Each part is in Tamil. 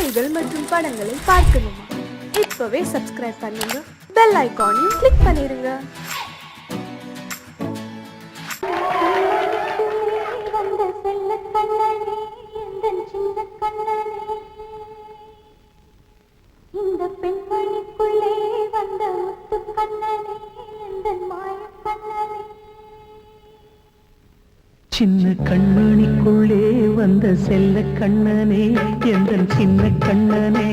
செய்திகள் மற்றும் படங்களை பார்க்கணுமா? இப்பவே சப்ஸ்கிரைப் பண்ணுங்க, பெல் ஐகானையும் கிளிக் பண்ணிருங்க. இந்த பெண்மணிக்குள்ளே வந்த முத்து கண்ணனே, இந்த மாய கண்ணனே. சின்ன கண்மணிக்குள்ளே வந்த செல்ல கண்ணனே, எந்த சின்ன கண்ணனே.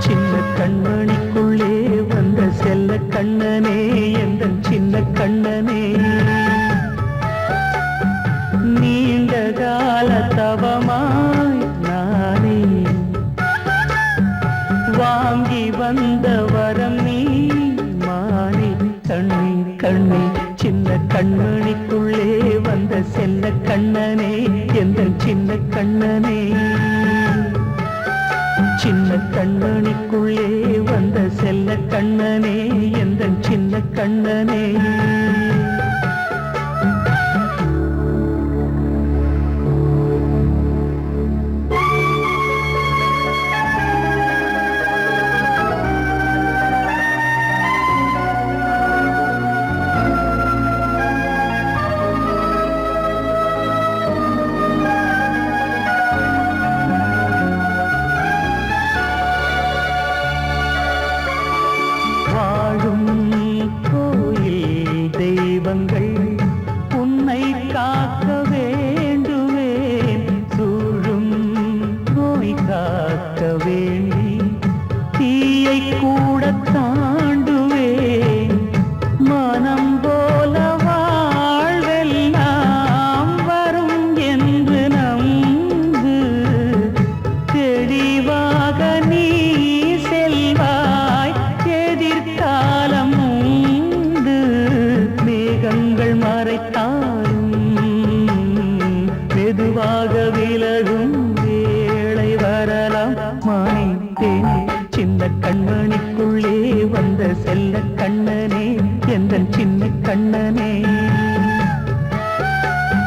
சின்ன கண்மணிக்குள்ளே வந்த செல்ல கண்ணனே, எந்த சின்ன கண்ணனே. நீண்ட கால தவமாய் நானே வாங்கி வந்த வரம் நீ மானே. கண்ணே கண்ணே சின்ன கண்மணிக்குள்ளே வந்த செல்ல கண்ணனே, எந்த சின்ன கண்ணனே. சின்ன கண்மணிக்குள்ளே வந்த செல்ல கண்ணனே, எந்த சின்ன கண்ணனே. உன்னை காக்க வேண்டுவேன், சூழும் நோய் காக்க வேண்டி தீயை கூட தாண்டுவேன். மனம் போல வாழ்வெல்லாம் வரும் என்று நம்பு, தெளிவாக நீ செல்வாய், எதிர்காலம் உண்டு. மேகங்கள் மறைத்தாலும் மெதுவாக விலகும் வேளை வரலாம். மானித்தேனே சின்ன கண்மணிக்குள்ளே வந்த செல்ல கண்ணனே, எந்த சின்ன கண்ணனே.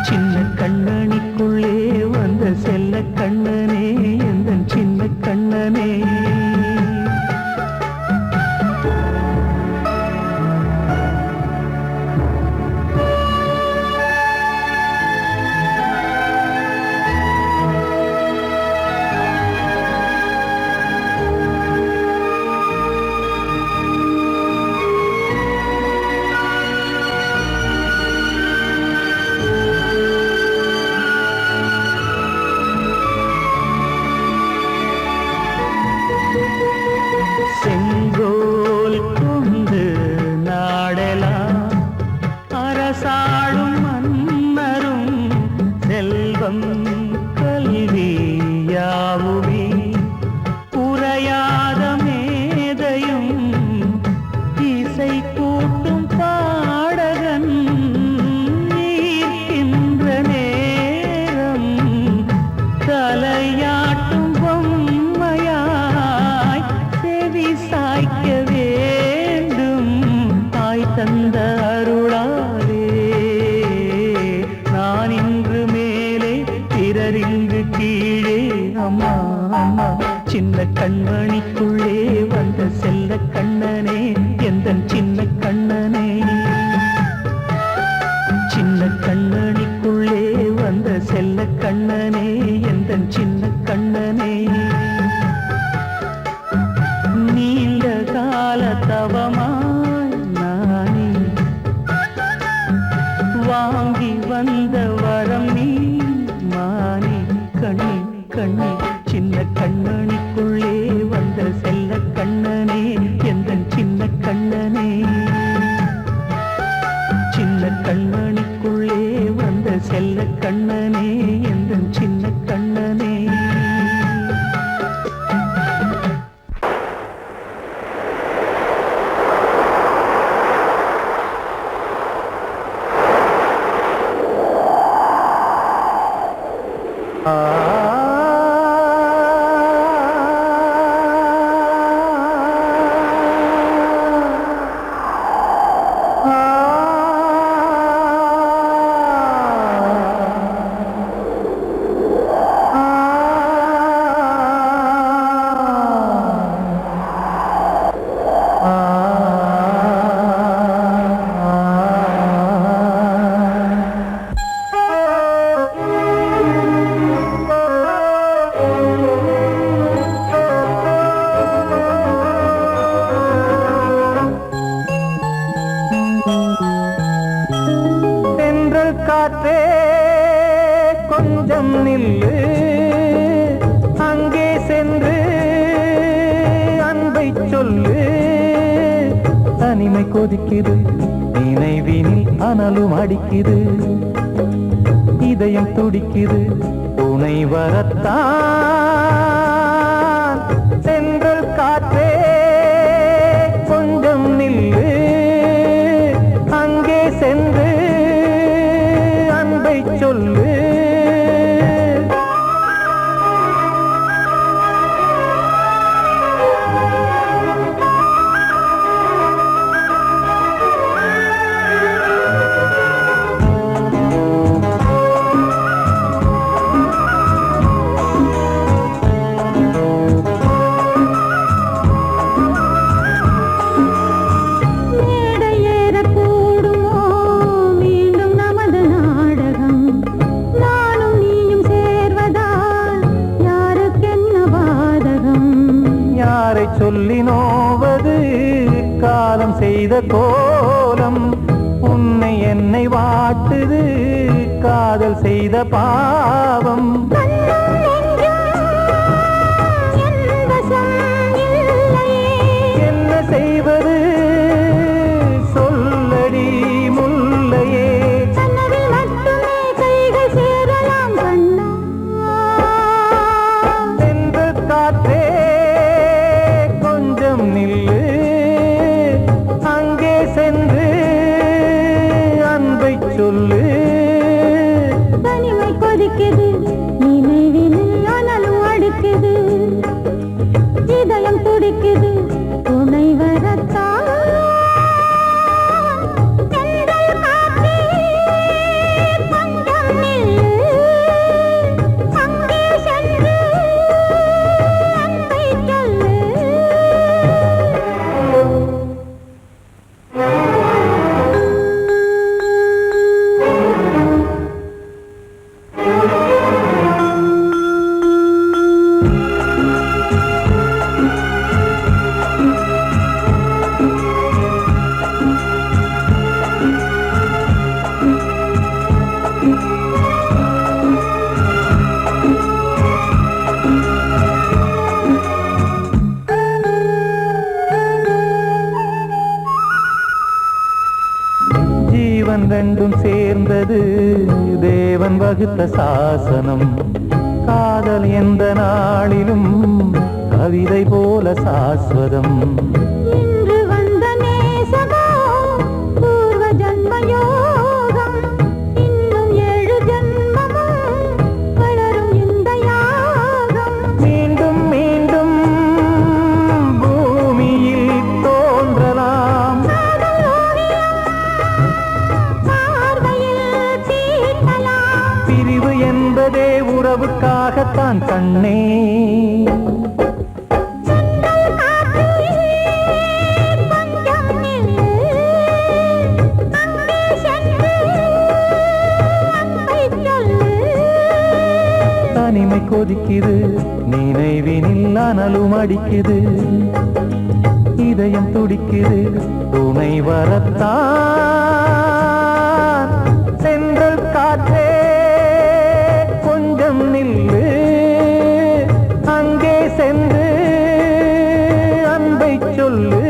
சின்ன கண்மணிக்குள்ளே வந்த செல்ல கண்ணனே, எந்த சின்ன கண்ணனே. செங்கோல் கொண்டு நாடலாம் அரசாளும் மன்னரும், செல்வம் கல்வி யாவுமே உரையாத மேதையும், இசை கூட்டும் பாடகன் ஈர்க்கின்ற நேரம், தலையாட்டும் பொம்மையாய் செவி சாய்க்க வேண்டும். தாய் தந்த அருளாலே நான் இன்று மேலே, பிறரிங்கு கீழே. அம்மா அம்மா சின்ன கண்மணிக்குள்ளே வந்த செல்ல கண்ணனே, எந்த சின்ன கண்ணனே. சின்ன கண்மணிக்குள்ளே வந்த செல்ல கண்ணனே, எந்த சின்ன கண்ணனே. நீண்ட கால தவமாய் நானே வாங்கி வந்த வரம் நீ மானே. கண்ணே கண்ணே சின்ன கண்மணிக்குள்ளே வந்த செல்ல கண்ணனே, எந்த சின்ன கண்ணனே. சின்ன கண்மணிக்குள்ளே வந்த செல்ல கண்ணனே, எந்த சின்ன கண்ணனே. தனிமை கொதிக்குது நினைவினில் அனலும் அடிக்குது இதயம் துடிக்குது துணை வரத்தான் சென்றல் காற்றே கொஞ்சம் நில்லு அங்கே சென்று அன்பை சொல்லு சொல்லி நோவது காலம் செய்த கோலம் உன்னை என்னை வாட்டுது காதல் செய்த பாவம் என்ன செய்வது சொல்லடி முல்லையே சென்று காற்றே நில்லு அங்கே சென்று அன்பை சொல்லு தனிமை கொதிக்குது நினைவினில் அனலும் அடிக்குது இதயம் துடிக்குது துணை வரத்தான் ரெண்டும் சேர்ந்தது தேவன் வகுத்த சாசனம் காதல் எந்த நாளிலும் கவிதை போல சாஸ்வதம் இன்று வந்த நேசமோ பூர்வ ஜன்ம யோகம் இன்னும் 7 ஜன்மமும் வளரும் இந்த யாகம் மீண்டும் மீண்டும் பூமியில் தோன்றலாம் பிரிவு என்பதே உறவுக்காகத்தான் கண்ணே தனிமை கொதிக்குது நினைவினில் அனலும் அடிக்குது இதயம் துடிக்குது துணை வரத்தான் சென்றல் காற்றே கொஞ்சம் நில்லு அங்கே சென்று அன்பை சொல்லு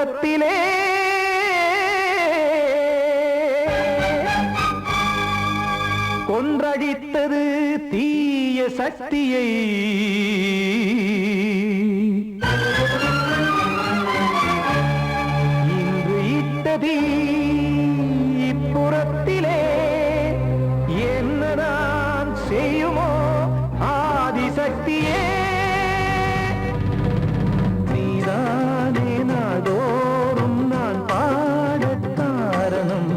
இப்புறத்திலே கொன்றடித்தது தீய சக்தியை இன்று இட்டதி இப்புறத்திலே என்னதான் செய்யுமோ ஆதிசக்தியே நீதானே நாடோறும் நான் பாடக் காரணம்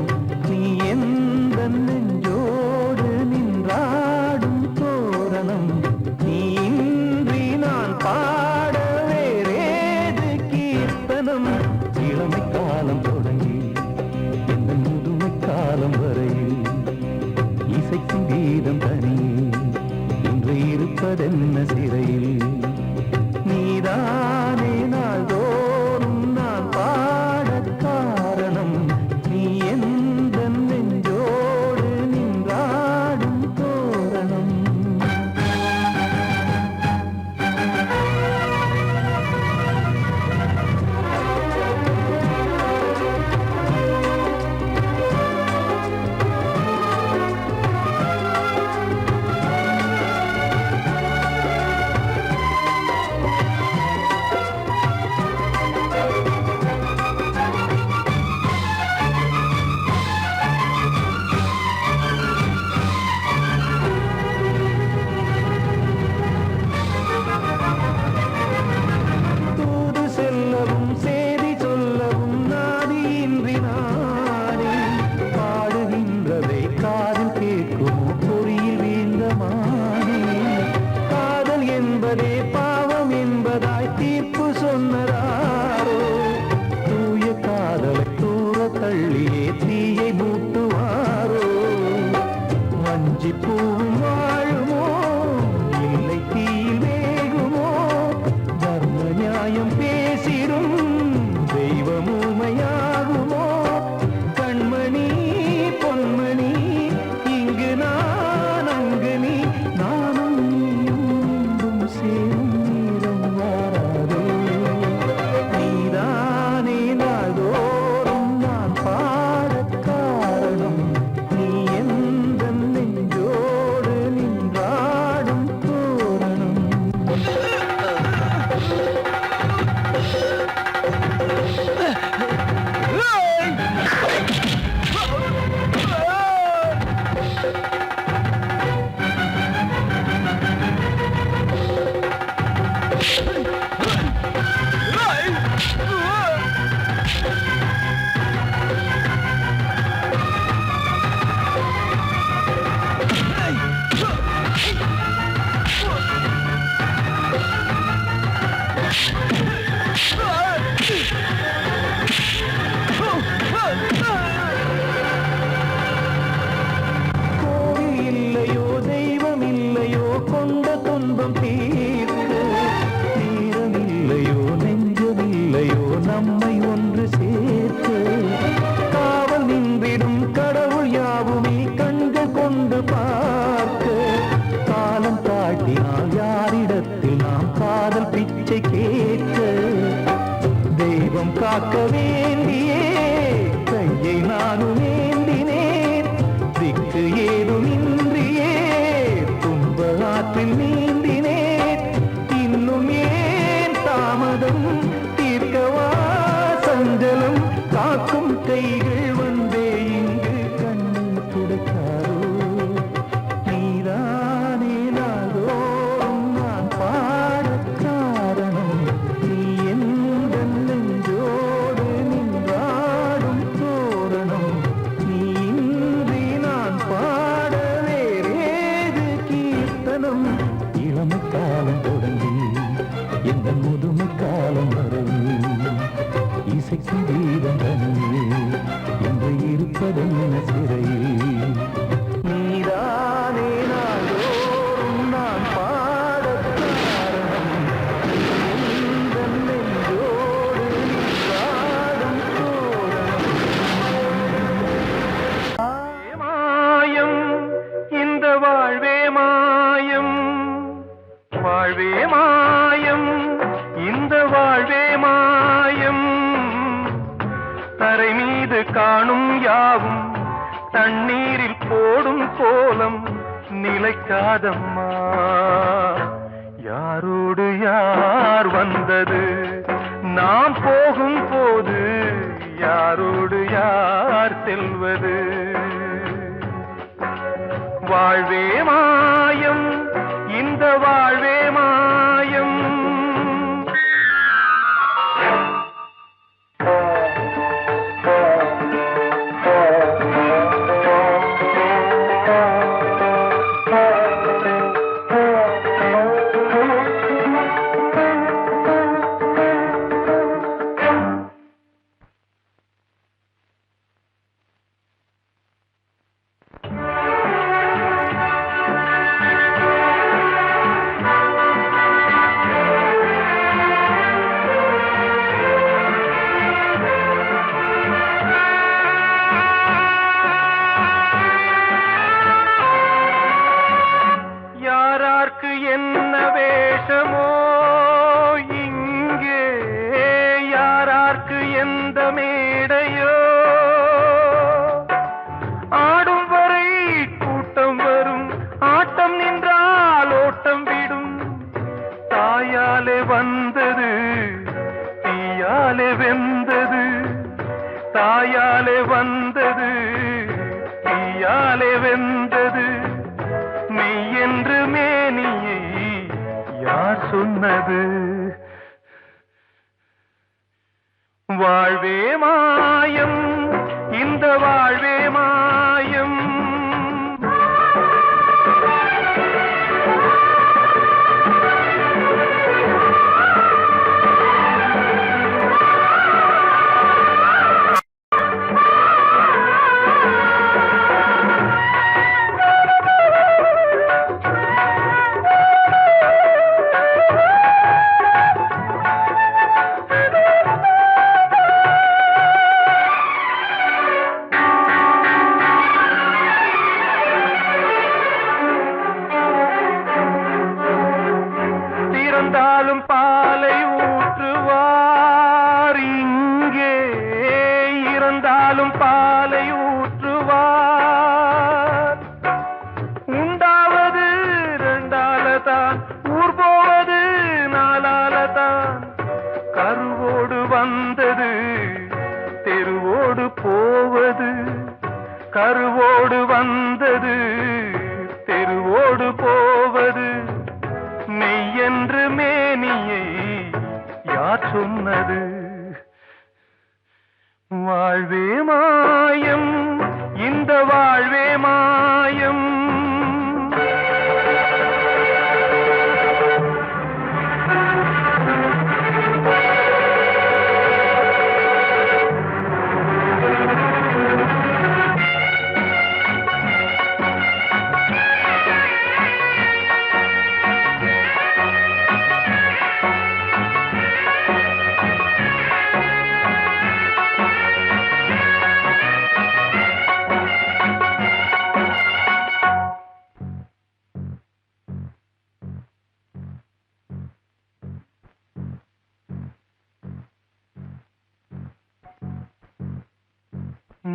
நீ எந்த நெஞ்சோடு நின்றாடும் தோரணம் நீ இன்றி நான் பாட வேறேது கீர்த்தனம் இளமை காலம் தொடங்கி எந்த முதுமை காலம் வரையில் இசைக்கும் கீதம் தனியே இன்று இருப்பதென்ன சிறையில் நீதானே நாள்தோறும் நான் பாடக் காரணம் நீ எந்த நெஞ்சோடு நின்றாடும் தோரணம் தூது செல்லவும் சேதி சொல்லவும் நாதியின்றி நானே பாடுகின்றதை காதில் கேட்கும் பொறியில் வீழ்ந்தமானே காதல் என்பதே பாவம் என்பதாய் தீர்ப்பு சொன்னதாரோ தூய காதலை தூர தள்ளியே தீயை மூட்டுவாரோ வஞ்சி பூவும் வாழுமோ இல்லை தீயில் வேகுமோ தர்ம நியாயம் பேசிடும் தெய்வம் ஊமையாகுமோ கண்மணி பொன்மணி இங்கு நான் அங்கு நீ நானும் நீயும் மீண்டும் சேரும் நேரம் வாராதே நீதானே நாள்தோறும் நான் பாடக் காரணம் நீ எந்த நெஞ்சோடு நின்றாடும் தோரணம் கோவில் இல்லையோ தெய்வம் இல்லையோ கொண்ட துன்பம் தீர்க்க நேரம் இல்லையோ நெஞ்சம் இல்லையோ நம்மை ஒன்று சேர்க்க காவல் நின்றிடும் கடவுள் யாவுமே கண்கள் கொண்டு பார்க்க காலம் காட்டினால் யாரிடத்தில் நாம் காதல் பிச்சை கேட்க தெய்வம் காக்க வேண்டியே கையை நானும் ஏந்தினேன் திக்கு ஏதுமின்றியே துன்ப ஆற்றில் நீந்தினேன் இன்னும் ஏன் தாமதம் தீர்க்கவா சஞ்சலம் காக்கும் கைகள் வந்தே இங்கு கண்ணீர் துடைக்காரோ நீதானே நாள்தோறும் நான் பாடக் காரணம் நீ எந்த நெஞ்சோடு நின்றாடும் தோரணம் நீ இன்றி நான் பாட வேறேது கீர்த்தனம் இளமை காலம் தொடங்கி எந்த முதுமை காலம் வரையில் இசைக்கு வீதம் தனியே என்று இருப்பதென்ன சிறையில் நீதானே நாள்தோறும் நான் பாடக் காரணம் எந்த நெஞ்சோடு நின்றாடும் தோரணம் மாயம் இந்த வாழ்வே மாயம் வாழ்வே மாயம் இந்த வாழ்வே மாயம் தண்ணீரில் போடும் கோலம் நிலைக்காதம்மா. யாரோடு யார் வந்தது நாம் போகும் போது, யாரோடு யார் செல்வது? வாழ்வே மாயம், இந்த வாழ்வே மாயம். என்ன வேஷமோ இங்கே, யாரார்க்கு எந்த மேடையோ, ஆடும் வரை கூட்டம் வரும், ஆட்டம் நின்றால் ஓட்டம் விடும். தாயாலே வந்தது தீயாலே வெந்தது, தாயாலே வந்தது தீயாலே வெந்தது. மெய் என்று மேனியை யார் சொன்னது? வாழ்வே மாயம், இந்த வாழ்வே மாயம். இறந்தாலும் பாலை ஊற்றுவார் இங்கே, இறந்தாலும் பாலை ஊற்றுவார். உண்டாவது ரெண்டாலதான், ஊர் போவது நாலாலதான். கருவோடு வந்தது தெருவோடு போவது, கருவோடு வந்தது தெருவோடு போவது. மெய் என்று மேனியை யார் சொன்னது? வாழ்வே மாயம், இந்த வாழ்வே மாயம்.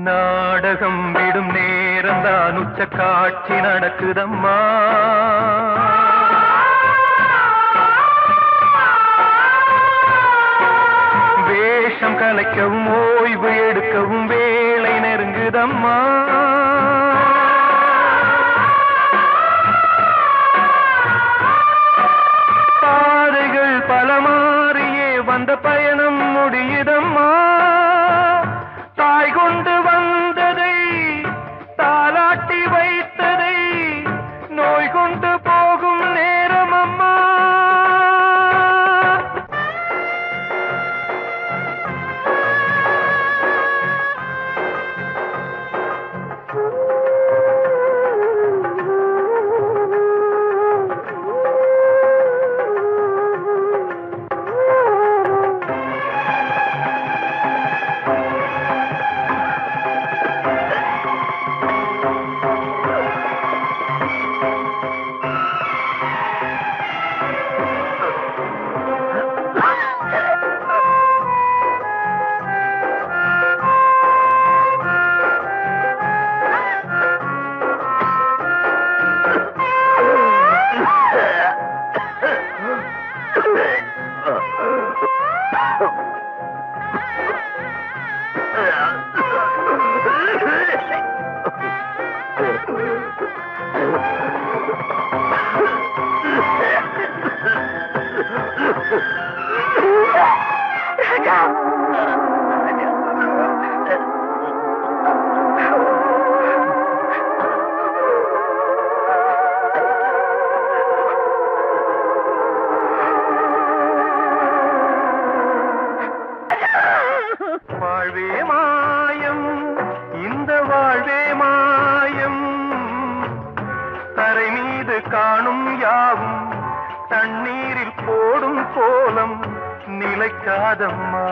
நாடகம் விடும் நேரம்தான் உச்ச காட்சி நடக்குதம்மா. வேஷம் கலைக்கவும் ஓய்வு எடுக்கவும் வேளை நெருங்குதம்மா. பாதைகள் பல மாறியே வந்த பயணம் முடியுதம்மா. தாய் கொண்டு வந்ததை தாலாட்டி வைத்ததை நோய் கொண்டு போகும் நேரம் அம்மா. நிலைக்காதம்மா.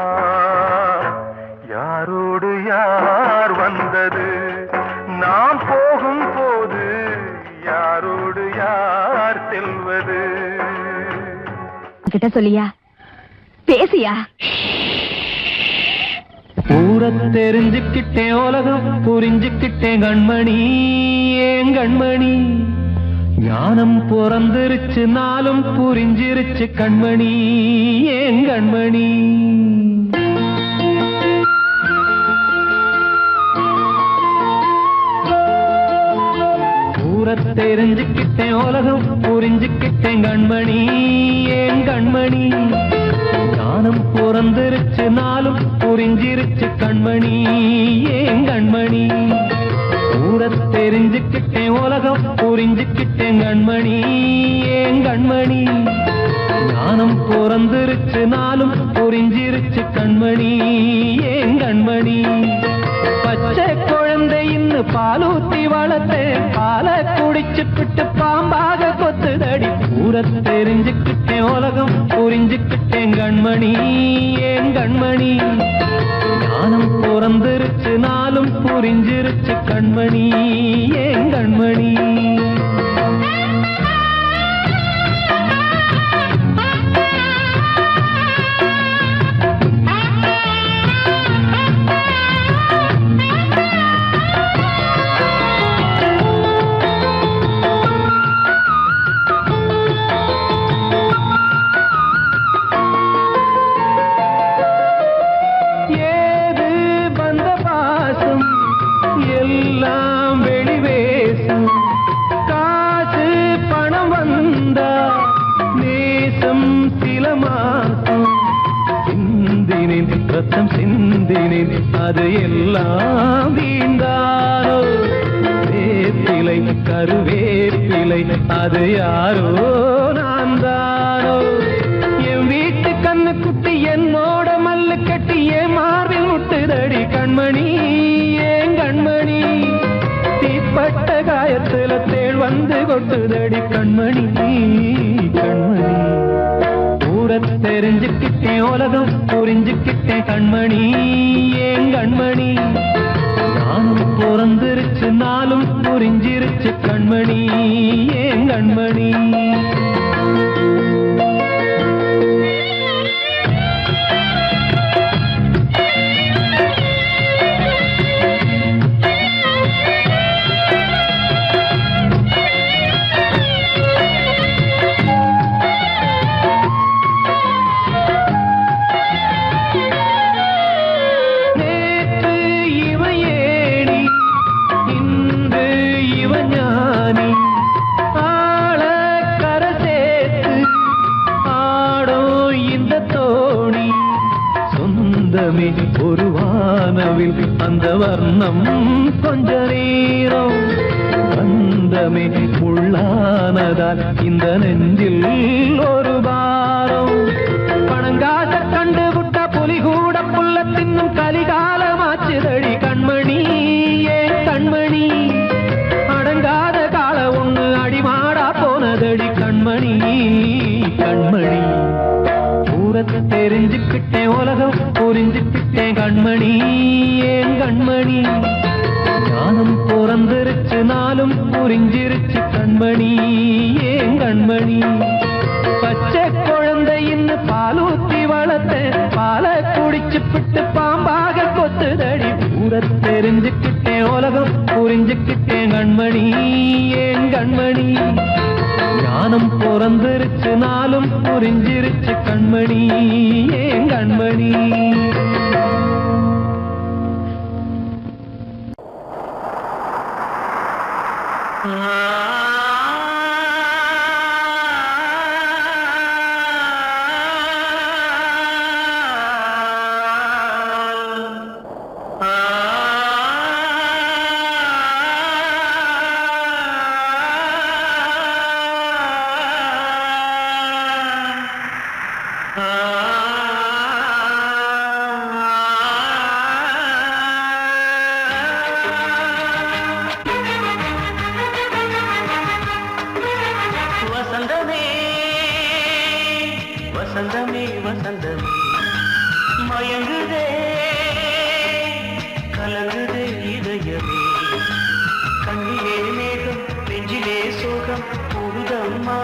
யாரோடு யார் வந்தது நாம் போகும் போது, யாரோடு யார் செல்வது? கிட்ட சொல்லியா, பேசியா? ஊரை தெரிஞ்சுக்கிட்டேன், உலகம் புரிஞ்சுக்கிட்டேன் கண்மணி, ஏன் கண்மணி. ஞானம் பிறந்திருச்சு, நாளும் புரிஞ்சிருச்சு கண்மணி, ஏன் கண்மணி. ஊரை தெரிஞ்சுக்கிட்டேன், உலகம் புரிஞ்சுக்கிட்டேன் கண்மணி, ஏன் கண்மணி. ஞானம் பிறந்திருச்சு, நாளும் புரிஞ்சிருச்சு கண்மணி, ஏன் கண்மணி. ஊரை தெரிஞ்சுக்கிட்டேன், உலகம் புரிஞ்சுக்கிட்டேன் கண்மணி, ஏன் கண்மணி. ஞானம் பிறந்திருச்சு, நாளும் புரிஞ்சிருச்சு கண்மணி, ஏன் கண்மணி. பச்சை குழந்தை இன்னும் பாலூத்தி வளர்த்தேன், பாலை குடிச்சு பிட்டு பாம்பாக கொத்துதடி. ஊரை தெரிஞ்சுக்கிட்டேன், உலகம் புரிஞ்சுக்கிட்டேன் கண்மணி, ஏன் கண்மணி. ஞானம் பிறந்திருச்சு, நாளும் புரிஞ்சிருச்சு கண்மணி, ஏன் கண்மணி. ரத்தம் சிந்தினேன், அது எல்லாம் வீண்டானோ. வேப்பிலை கருவேப்பிலை, அது யாரோ நான் தானோ. என் வீட்டு கண்ணு குட்டி என்னோட மல்லு கட்டி என் மார்பில் முட்டுதடி கண்மணி, ஏன் கண்மணி. தீப்பட்ட காயத்துல தேள் வந்து கொட்டுதடி கண்மணி, கண்மணி. ஊரை தெரிஞ்சுக்கிட்டேன், உலகம் புரிஞ்சுக்கிட்டேன் கண்மணி, ஏன் கண்மணி. ஞானம் பிறந்திருச்சு, நாளும் புரிஞ்சிருச்சு கண்மணி, ஏன் கண்மணி. ஒரு வானவில் அந்த வர்ணம் கொஞ்ச நேரம் பந்தமே உள்ளானதால் இந்த நெஞ்சில் ஒரு பாரம். பணங்காச கண்டு விட்ட புலி கூட புல்ல தின்னும் கலிகாலமாச்சுதடி கண்மணி, ஏன் கண்மணி. அடங்காத கால ஒண்ணு அடிமாடா போனதடி கண்மணி, கண்மணி. ஊரை தெரிஞ்சுக்கிட்டேன், உலகம் புரிஞ்சுக்கிட்டேன் கண்மணி, ஏன் கண்மணி. ஞானம் பிறந்திருச்சு, நாளும் புரிஞ்சிருச்சு கண்மணி, ஏன் கண்மணி. பச்சை குழந்தை இன்னும் பாலூத்தி வளர்த்தேன், பாலை குடிச்சு பிட்டு பாம்பாக கொத்துதடி. ஊரை தெரிஞ்சுக்கிட்டேன், உலகம் புரிஞ்சுக்கிட்டேன் கண்மணி, ஏன் கண்மணி. ஞானம் பிறந்திருச்சு, நாளும் புரிஞ்சிருச்சு கண்மணி, ஏன் கண்மணி. வசந்தமே வசந்தமே மயங்குதே கலங்குதே இதயமே கண்ணிலே மேகம் நெஞ்சிலே சோகம் கூடுதம்மா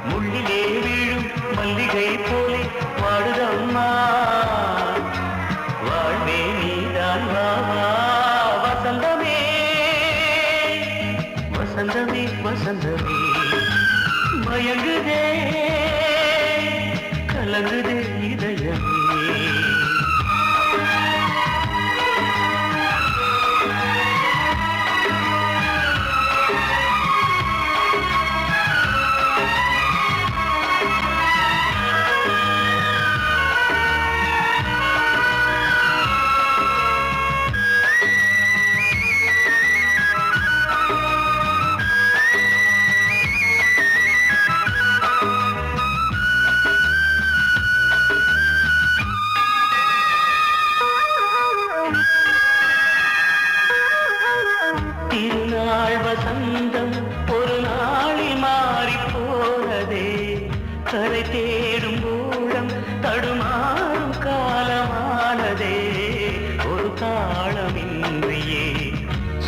முள்ளிலே வீழும் மல்லிகை போலே வாடுதம்மா வாழ்வே நீதான் வாவா வசந்தமே வசந்தமே வசந்தமே மயங்குதே கலங்குதே இதயமே திருநாள் வசந்தம் ஒரு நாளில் மாறி போனதே கரை தேடும் ஊழம் தடுமாறும் காலமானதே ஒரு தாளமின்றியே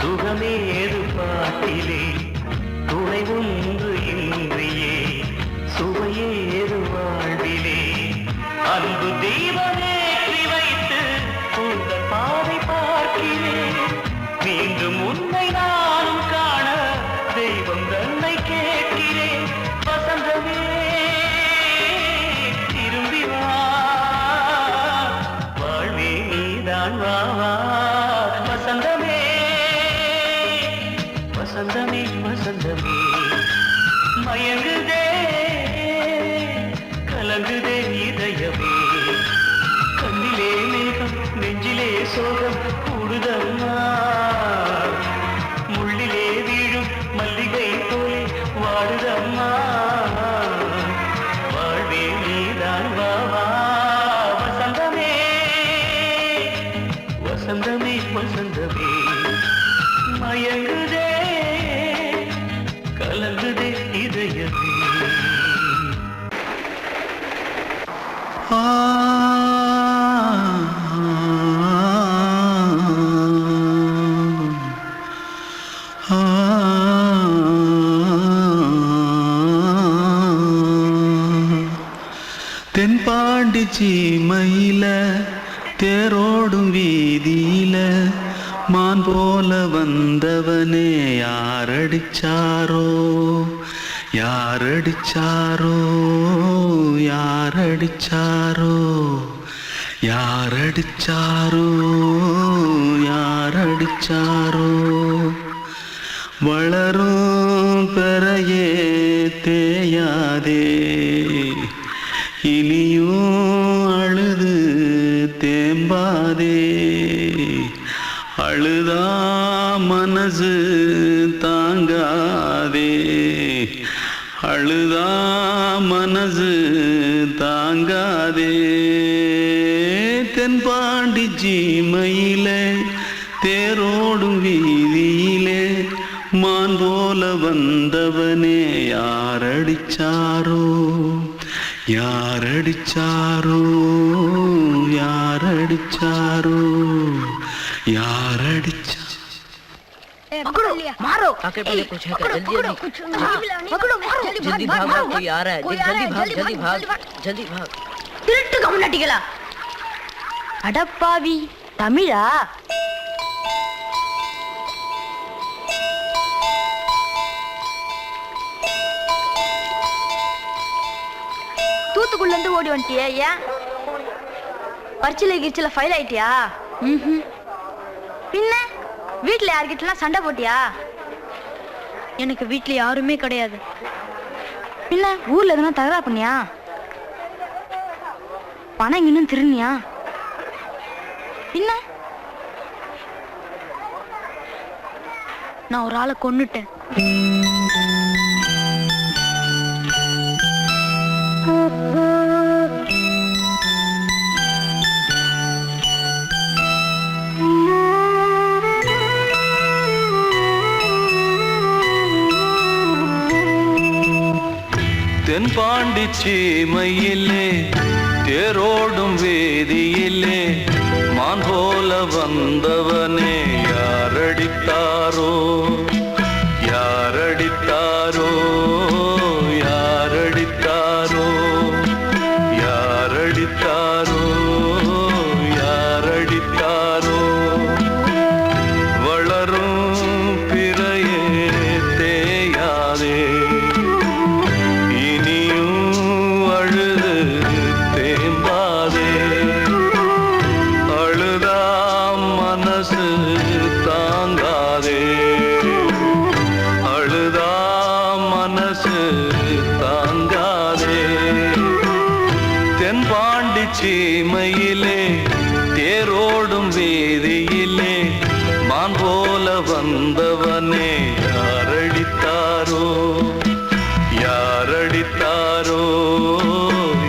சுகமேது பாட்டிலே துணை ஒன்று இன்றியே சுவையேது வாழ்விலே அன்பு தீபமேற்றி வைத்து உங்கள் பாதை பார்க்கிறேன் மீண்டும் உன்னை நானும் காண தெய்வம் தன்னை கேட்கிறேன் வசந்தமே திரும்பி வா வாழ்வே நீதான் வா வா வசந்தமே வசந்தமே வசந்தமே மயங்குதே கலங்குதே இதயமே கண்ணிலே மேகம் நெஞ்சிலே சோகம் கூடுதம்மா முள்ளிலே வீழும் மல்லிகை போலே வாடுதம்மா வாழ்வே நீதான் வா வா வசந்தமே வசந்தமே வசந்தமே மயங்குதே கலங்குதே இதயமே தென்பாண்டி சீமையில தேரோடும் வீதியில மான் போல வந்தவனே யாரடிச்சாரோ யாரடிச்சாரோ யாரடிச்சாரோ யாரடிச்சாரோ யாரடிச்சாரோ வளரும் பெறையே தேயாதே இனியும் அழுது தேம்பாதே அழுதா மனசு தாங்காதே அழுதா மனசு தாங்காதே தென்பாண்டி சீமையிலே தேரோடும் வீதியிலே மான் போல வந்தவனே யாரடிச்சாரோ யாரடிச்சாரோ யாரடிச்சாரோ யாரடிச்சா पकड़ो मारो आके पहले कुछ है क्या जल्दी जल्दी पकड़ो मारो जल्दी भाग कोई आ रहा है जल्दी भाग திருட்டு கம்யூனிட்டிகளா அடப்பாவி தமிழா தூத்துக்குள்ள இருந்து ஓடி வந்துட்டியா ஏன் பரிச்சையில கிரிச்சில ஃபைல் ஆயிட்டியா பின்ன வீட்டுல யார்கிட்டலாம் சண்டை போட்டியா எனக்கு வீட்டுல யாருமே கிடையாது பின்ன ஊர்ல எதுனா தகராறு பண்ணியா பணம் இன்னும் திருநியா பின்ன நான் ஒரு ஆளை கொன்னுட்டேன் தென்பாண்டி சீமையிலே தேரோடும் வீதியிலே மான் போல வந்தவனே யாரடித்தாரோ யாரடித்தாரோ யாரடித்தாரோ யாரடித்தாரோ யாரடித்தாரோ வளரும் பிறையே தேயாதே இனியும் அழுது தேம்பாதே அழுதாம் மனசு தாங்காதே அழுதாம் மனசு தாங்காதே தென்பாண்டி சீமையிலே தேரோடும் வீதியிலே மான் போல வந்தவனே யாரடித்தாரோ யாரடித்தாரோ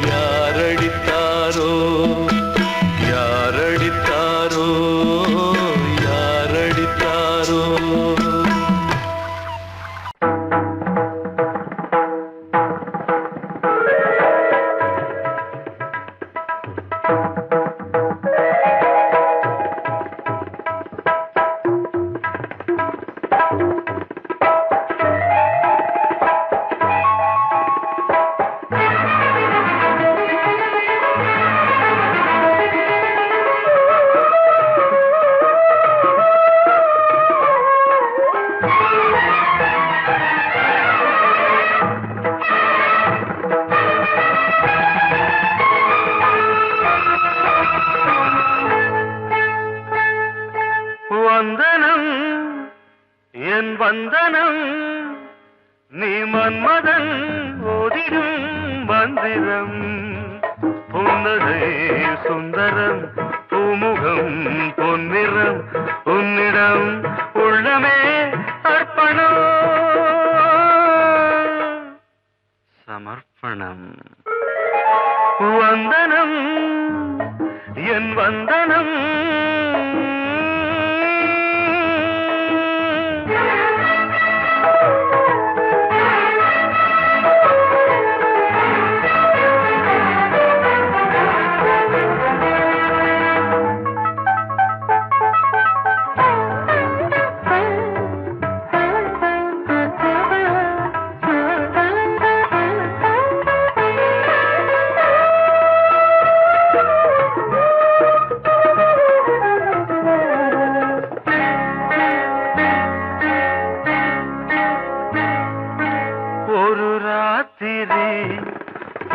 யாரடித்தாரோ யாரடித்தாரோ யாரடித்தாரோ வந்தனம் என் வந்தனம் நீ மன்மதன் ஓதிடும் மந்திரம் புன்னகை சுந்தரம் பூமுகம் பொன்னிறம் உன்னிடம் உள்ளமே அர்ப்பணம் சமர்ப்பணம் வந்தனம் என் வந்தனம்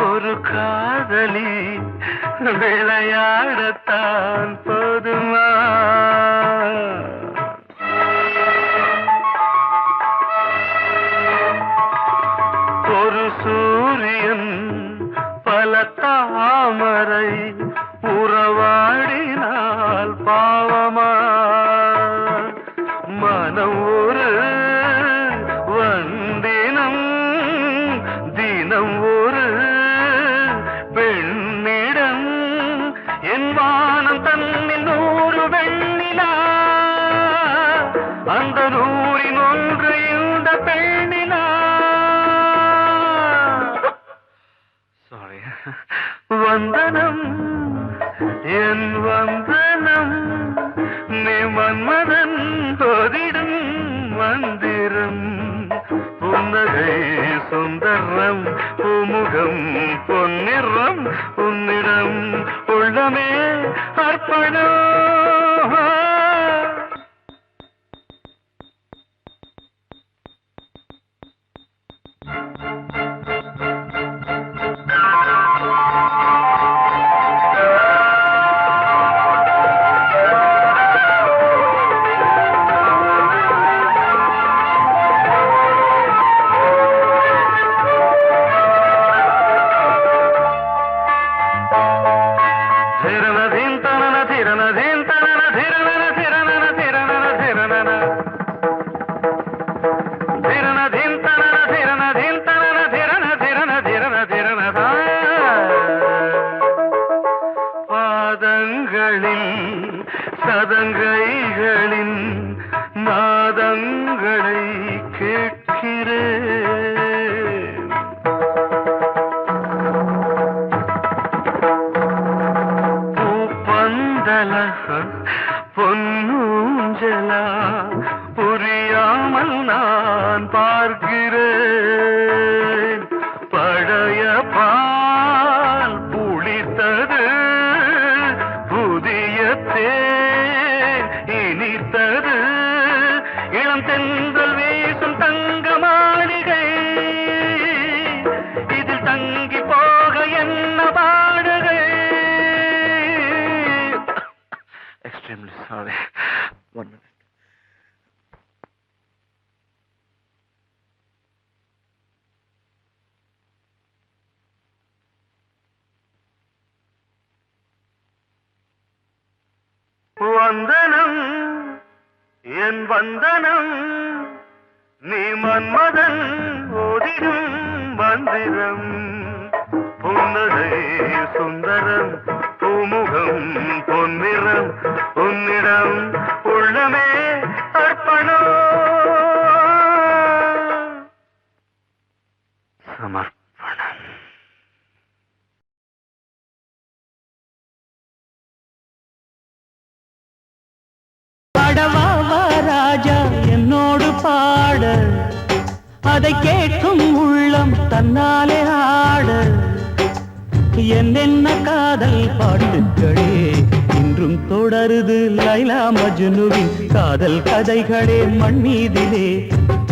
ஒரு காதலி விளையாடத்தான் போதுமா ஒரு சூரியன் பல தாமரை உறவாடினால் பாவமா மனம் ஒரு வந்தினம் தினம் ஒரு பெண்ணிடம் என் வானம் தன்னில் 100 வெண்ணிலா அந்த 100இன் ஒன்று இந்த பெண்ணிலா சாரி வந்தனம் என் வந்தனம் நீ மன்மதன் ஓதிடும் மந்திரம் புன்னகை சுந்தரம் பூமுகம் பொன்னிறம் உன்னிடம் உள்ளமே அர்ப்பணம் புரியாமல் நான் பார்க்கிறேன். பழைய பால் புளித்தது, புதிய தேன் இனித்தது, இளம் தென்றல் வீசும் தங்க மாளிகை, இதில் தங்கி போக என்ன பாடுகை. Extremely sorry. 1 minute. வந்தனம் என் வந்தனம், நீ மன்மதன் ஓதிடும் மந்திரம். புன்னகை சுந்தரம், பூமுகம் பொன்னிறம், உன்னிடம் உள்ளமே அர்ப்பணம் சமர்ப்பணம். பாடவா ராஜா என்னோடு பாட, அதை கேட்கும் உள்ளம் தன்னாலே ஆட. என்னென்ன காதல் பாட்டுக்களே இன்றும் தொடருது, லைலா மஜ்னுவின் காதல் கதைகளே மண் மீதிலே.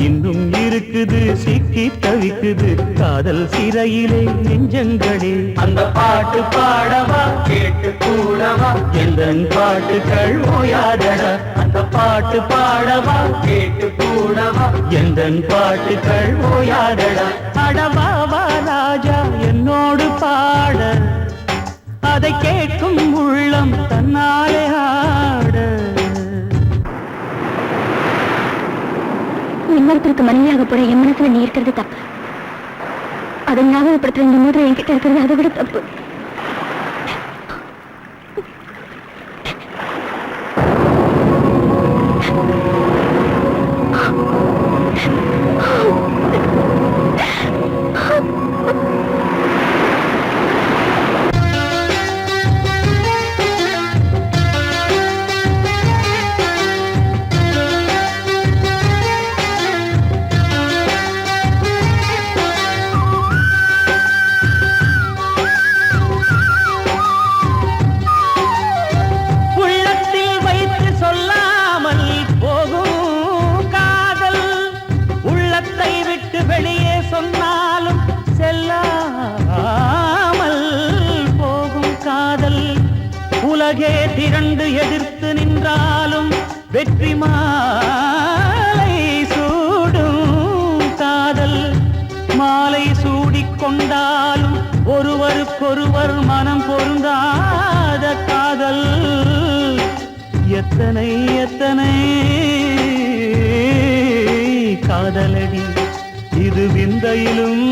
இன்னும் இருக்குது சிக்கி தவிக்குது காதல் சிறையிலே நெஞ்சங்களே. அந்த பாட்டு பாடவா கேட்டு கூடவா, எந்தன் பாட்டுகள் ஓயாதடா. அந்த பாட்டு பாடவா கேட்டு கூடவா, எந்தன் பாட்டுகள் ஓயாதடா. அடவாவா ராஜா என்னோடு பாட, அதை கேட்கும் உள்ளம் தன்னாலே ஆட. இன்னொருத்தருக்கு மனைவியாக போற என் மனசுல நீ இருக்கிறது தப்பு. அதை ஞாபகப்படுத்துற இந்த மூன்று என்கிட்ட இருக்கிறது அதை விட தப்பு. உலகே திரண்டு எதிர்த்து நின்றாலும் வெற்றி மாலை சூடும் காதல். மாலை சூடிக்கொண்டாலும் ஒருவருக்கொருவர் மனம் பொருந்தாத காதல். எத்தனை எத்தனை காதலடி இது விந்தையிலும்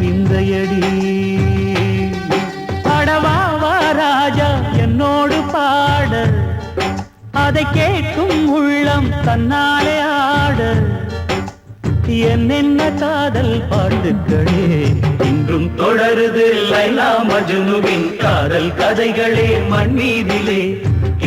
விந்தையடி. ராஜா என்னோடு பாட, அதை கேட்கும் உள்ளம் தன்னாலே ஆட. என்னென்ன காதல் பாட்டுக்களே இன்றும் தொடருது, லைலா மஜ்னுவின் காதல் கதைகளே மண் மீதிலே.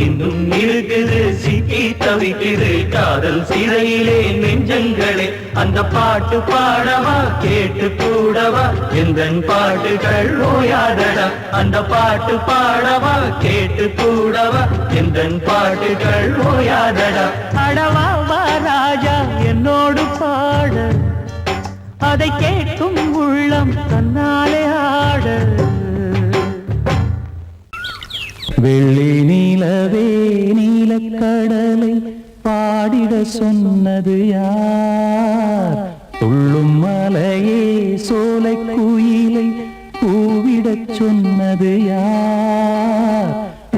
இன்னும் இருக்குது சிக்கி தவிக்குது காதல் சிறையிலே நெஞ்சங்களே. அந்த பாட்டு பாடவா கேட்டு கூடவா, எந்தன் பாட்டுகள் ஓயாதடா. அந்த பாட்டு பாடவா கேட்டு கூடவா, எந்தன் பாட்டுகள் ஓயாதடா. அடவாவா ராஜா என்னோடு பாட, அதை கேட்கும் உள்ளம் தன்னாலே ஆட. வெள்ளி நீலவே நீலக்கடலை பாடிட சொன்னது யார்? துள்ளும் மலையே சோலை குயிலை கூவிடச் சொன்னது யார்?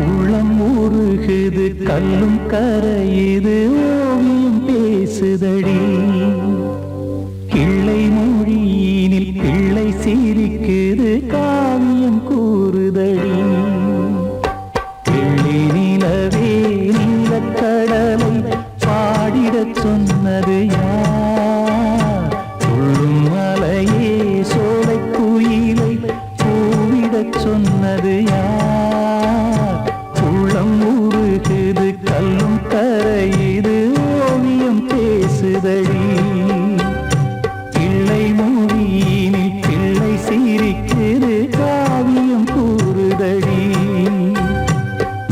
உள்ளம் உருகுது கல்லும் கரையுது ஓவியம் பேசுதடி. கிள்ளை மொழியினில் பிள்ளை சிரிக்குது காவியம் கூறுதடி. நிலவே நீலக்கடலை பாடிடச் சொன்னது யார்? துள்ளும் மலையே சோலை குயிலை கூவிடச் சொன்னது யார்? உள்ளம் உருகுது உருகுது கல்லும் கரையுது ஓவியம் பேசுதடி பிள்ளை மொழியினில் பிள்ளை சிரிக்குது காவியம் கூறுதடி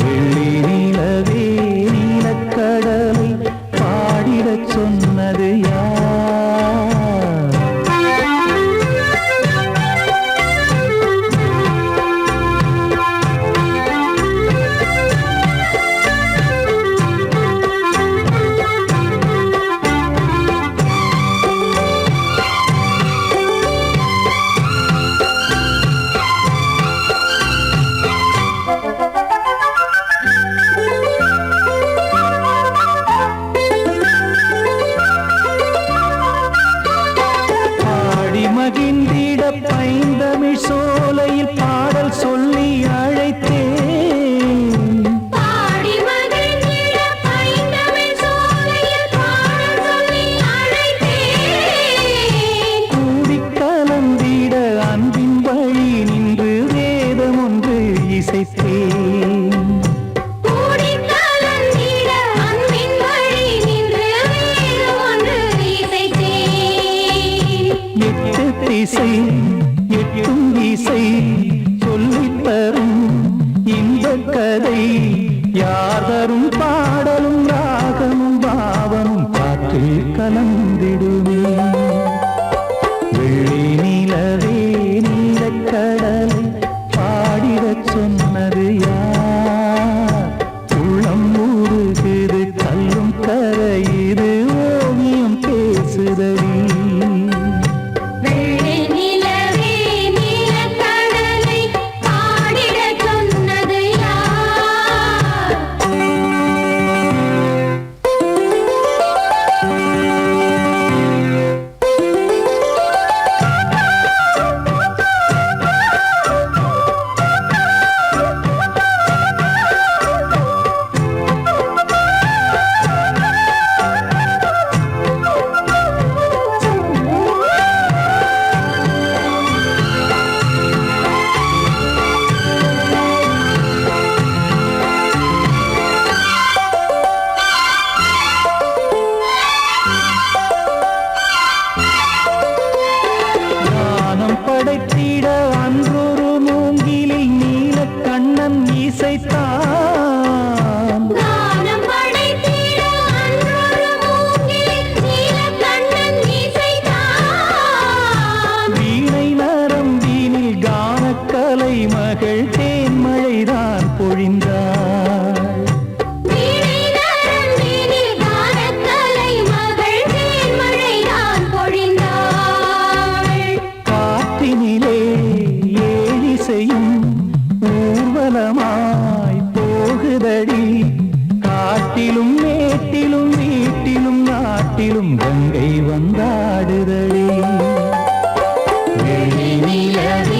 வெள்ளி நிலவே நீலக்கடலை பாடிடச் சொன்னது யார் மகிழ்ந்திட பைந்தமிழ் சோலையில் பாடல் சொல்லி அழைத்தேன் கூடி கலந்திட அன்பின் வழி நின்று வேதம் ஒன்று இசைத்தேன் இசை எட்டும் இசை சொல்லித் தரும் இந்த கதை யாதரும் பாடலும் ராகமும் பாவமும் காற்றில் கலந்திடுமே வெள்ளி நிலவே நீலக்கடலை பாடிடச் சொன்னது யார் உள்ளம் ஊறுகுது கல்லும் கரையுது ஓவியம் பேசுதடி படைத்திட அன்றொரு மூங்கிலில் நீலக்கண்ணன் இசைத்தான் வீணை நரம்பினில் கானக்கலை மகள் தேன்மழைதான் பொழிந்தாள் ஊர்வலமாய் போகுதடி காட்டிலும் மேட்டிலும் வீட்டிலும் நாட்டிலும் கங்கை வந்தாடுதடி வெள்ளி நிலவே